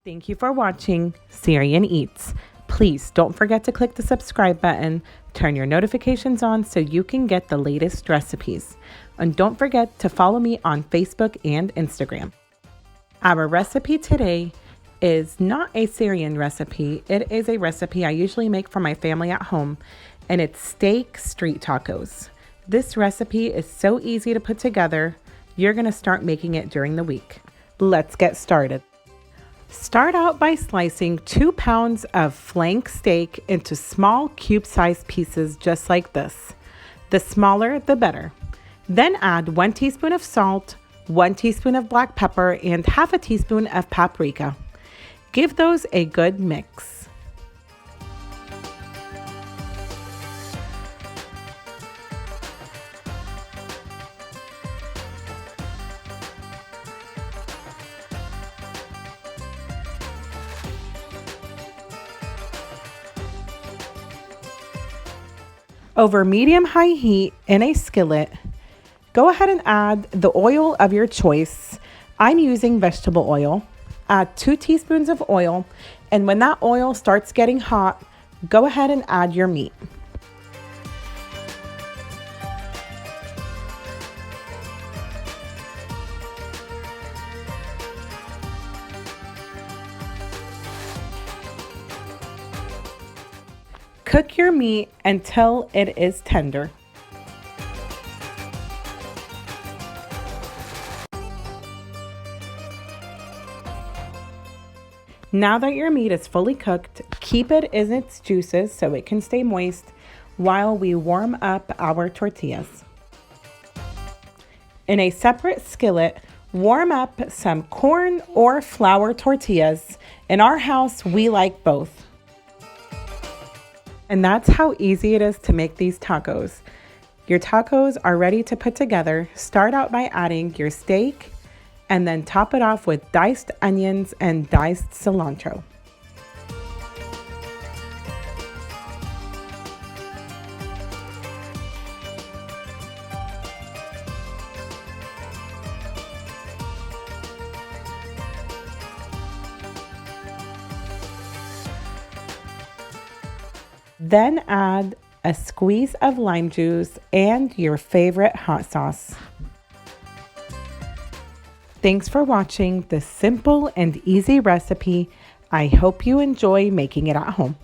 Thank you for watching Syrian Eats. Please don't forget to click the subscribe button, turn your notifications on so you can get the latest recipes. And don't forget to follow me on Facebook and Instagram. Our recipe today is not a Syrian recipe. It is a recipe I usually make for my family at home, and it's steak street tacos. This recipe is so easy to put together. You're going to start making it during the week. Let's get started. Start out by slicing 2 pounds of flank steak into small cube-sized pieces just like this. The smaller, the better. Then add 1 teaspoon of salt, 1 teaspoon of black pepper, and half a teaspoon of paprika. Give those a good mix. Over medium-high heat in a skillet, go ahead and add the oil of your choice. I'm using vegetable oil. Add 2 teaspoons of oil, and when that oil starts getting hot, go ahead and add your meat. Cook your meat until it is tender. Now that your meat is fully cooked, keep it in its juices so it can stay moist while we warm up our tortillas. In a separate skillet, warm up some corn or flour tortillas. In our house, we like both. And that's how easy it is to make these tacos. Your tacos are ready to put together. Start out by adding your steak and then top it off with diced onions and diced cilantro. Then add a squeeze of lime juice and your favorite hot sauce. Thanks for watching this simple and easy recipe. I hope you enjoy making it at home.